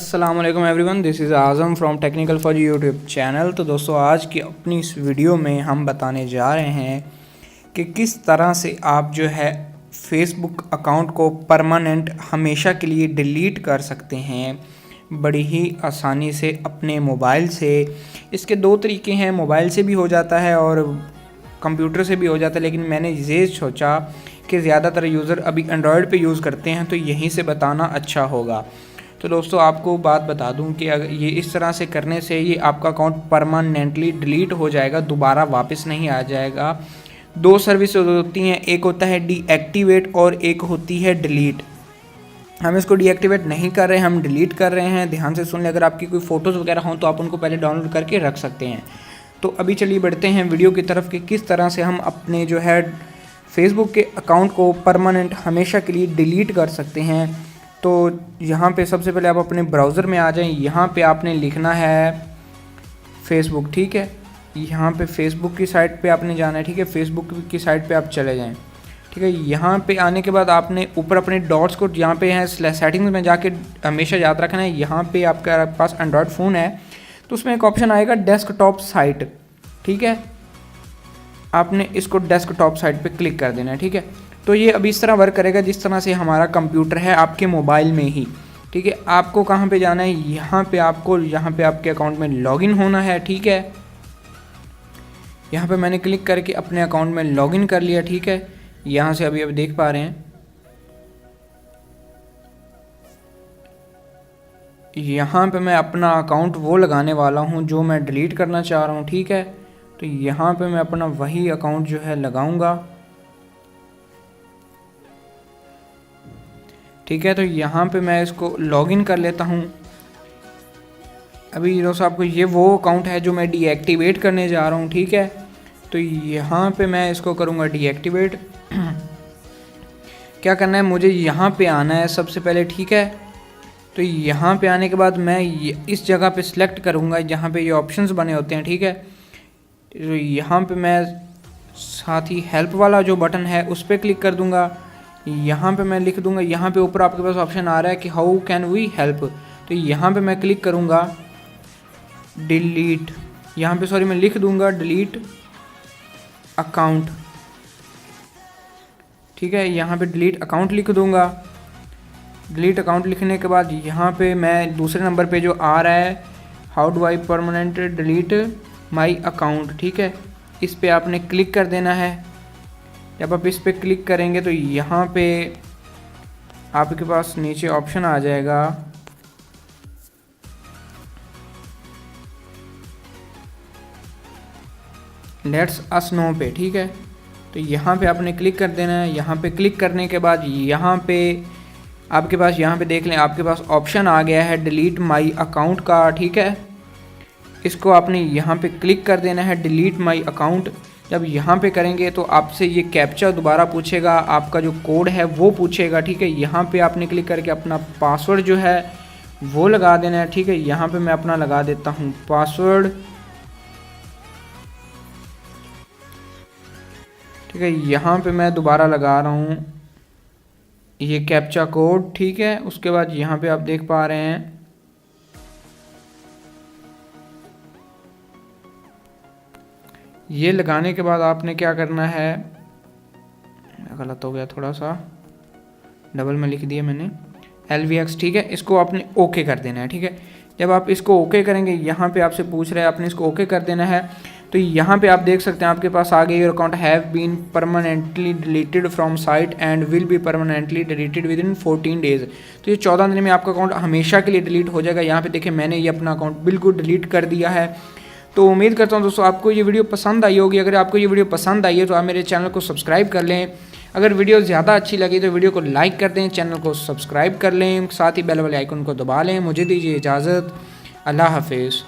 अस्सलामुअलैकुम everyone, this is Azam from technical for YouTube channel. तो दोस्तों, आज की अपनी इस वीडियो में हम बताने जा रहे हैं कि किस तरह से आप जो है फेसबुक अकाउंट को परमानेंट हमेशा के लिए डिलीट कर सकते हैं बड़ी ही आसानी से अपने मोबाइल से। इसके दो तरीके हैं, मोबाइल से भी हो जाता है और कंप्यूटर से भी हो जाता है, लेकिन मैंने ये सोचा कि ज़्यादातर यूज़र अभी एंड्रॉयड पे यूज़ करते हैं तो यहीं से बताना अच्छा होगा। तो दोस्तों, आपको बात बता दूं कि अगर ये इस तरह से करने से ये आपका अकाउंट परमानेंटली डिलीट हो जाएगा, दोबारा वापस नहीं आ जाएगा। दो सर्विस होती हैं, एक होता है डीएक्टिवेट और एक होती है डिलीट। हम इसको डीएक्टिवेट नहीं कर रहे हैं, हम डिलीट कर रहे हैं। ध्यान से सुन लें, अगर आपकी कोई फ़ोटोज़ वगैरह हों तो आप उनको पहले डाउनलोड करके रख सकते हैं। तो अभी चलिए बढ़ते हैं वीडियो की तरफ कि किस तरह से हम अपने जो है फेसबुक के अकाउंट को परमानेंट हमेशा के लिए डिलीट कर सकते हैं। तो यहाँ पे सबसे पहले आप अपने ब्राउज़र में आ जाएं। यहाँ पे आपने लिखना है फेसबुक, ठीक है। यहाँ पे फेसबुक की साइट पे आपने जाना है, ठीक है। फेसबुक की साइट पे आप चले जाएं, ठीक है। यहाँ पे आने के बाद आपने ऊपर अपने डॉट्स को यहाँ पे है सेटिंग्स में जाके हमेशा याद रखना है। यहाँ पे आपके पास एंड्रॉयड फ़ोन है तो उसमें एक ऑप्शन आएगा डेस्कटॉप साइट, ठीक है। आपने इसको डेस्कटॉप साइट पे क्लिक कर देना है, ठीक है। तो ये अभी इस तरह वर्क करेगा जिस तरह से हमारा कंप्यूटर है आपके मोबाइल में ही, ठीक है। आपको कहाँ पे जाना है, यहाँ पे आपको आपके अकाउंट में लॉगिन होना है, ठीक है। यहाँ पे मैंने क्लिक करके अपने अकाउंट में लॉगिन कर लिया, ठीक है। यहाँ से अभी देख पा रहे हैं, यहाँ पे मैं अपना अकाउंट वो लगाने वाला हूँ जो मैं डिलीट करना चाह रहा हूँ, ठीक है। तो यहाँ पे मैं अपना वही अकाउंट जो है लगाऊंगा, ठीक है। तो यहाँ पे मैं इसको लॉगिन कर लेता हूँ। अभी दोस्तों, आपको ये वो अकाउंट है जो मैं डीएक्टिवेट करने जा रहा हूँ, ठीक है। तो यहाँ पे मैं इसको करूँगा डीएक्टिवेट। क्या करना है, मुझे यहाँ पे आना है सबसे पहले, ठीक है। तो यहाँ पे आने के बाद मैं इस जगह पे सिलेक्ट करूँगा जहाँ पे ये ऑप्शंस बने होते हैं, ठीक है। तो यहाँ पे मैं साथ ही हेल्प वाला जो बटन है उस पर क्लिक कर दूँगा। यहाँ पे मैं लिख दूँगा, यहाँ पे ऊपर आपके पास ऑप्शन आ रहा है कि हाउ कैन वी हेल्प। तो यहाँ पे मैं क्लिक करूँगा डिलीट, यहाँ पे सॉरी मैं लिख दूँगा डिलीट अकाउंट, ठीक है। यहाँ पे डिलीट अकाउंट लिख दूँगा। डिलीट अकाउंट लिखने के बाद यहाँ पे मैं दूसरे नंबर पे जो आ रहा है how do I permanent delete my account, ठीक है, इस पे आपने क्लिक कर देना है। जब आप इस पे क्लिक करेंगे तो यहाँ पे आपके पास नीचे ऑप्शन आ जाएगा लेट्स अस नो पे, ठीक है। तो यहाँ पे आपने क्लिक कर देना है। यहाँ पे क्लिक करने के बाद यहाँ पे आपके पास, यहाँ पे देख लें, आपके पास ऑप्शन आ गया है डिलीट माई अकाउंट का, ठीक है। इसको आपने यहाँ पे क्लिक कर देना है डिलीट माई अकाउंट। जब यहाँ पे करेंगे तो आपसे ये कैप्चा दोबारा पूछेगा, आपका जो कोड है वो पूछेगा, ठीक है। यहाँ पे आपने क्लिक करके अपना पासवर्ड जो है वो लगा देना है, ठीक है। यहाँ पे मैं अपना लगा देता हूँ पासवर्ड, ठीक है। यहाँ पे मैं दोबारा लगा रहा हूँ ये कैप्चा कोड, ठीक है। उसके बाद यहाँ पे आप देख पा रहे हैं ये लगाने के बाद आपने क्या करना है, गलत हो गया थोड़ा सा, डबल में लिख दिया मैंने LVX, ठीक है। इसको आपने ओके कर देना है, ठीक है। जब आप इसको ओके करेंगे, यहाँ पे आपसे पूछ रहा है, आपने इसको ओके कर देना है। तो यहाँ पे आप देख सकते हैं आपके पास आगे your account have been permanently deleted from site and will be permanently deleted within 14 days. तो ये 14 दिन में आपका अकाउंट हमेशा के लिए डिलीट हो जाएगा। यहाँ पे देखिए मैंने ये अपना अकाउंट बिल्कुल डिलीट कर दिया है। तो उम्मीद करता हूँ दोस्तों आपको ये वीडियो पसंद आई होगी। अगर आपको ये वीडियो पसंद आई है तो आप मेरे चैनल को सब्सक्राइब कर लें। अगर वीडियो ज़्यादा अच्छी लगी तो वीडियो को लाइक कर दें, चैनल को सब्सक्राइब कर लें, साथ ही बेल वाले आइकन को दबा लें। मुझे दीजिए इजाज़त, अल्लाह हाफिज़।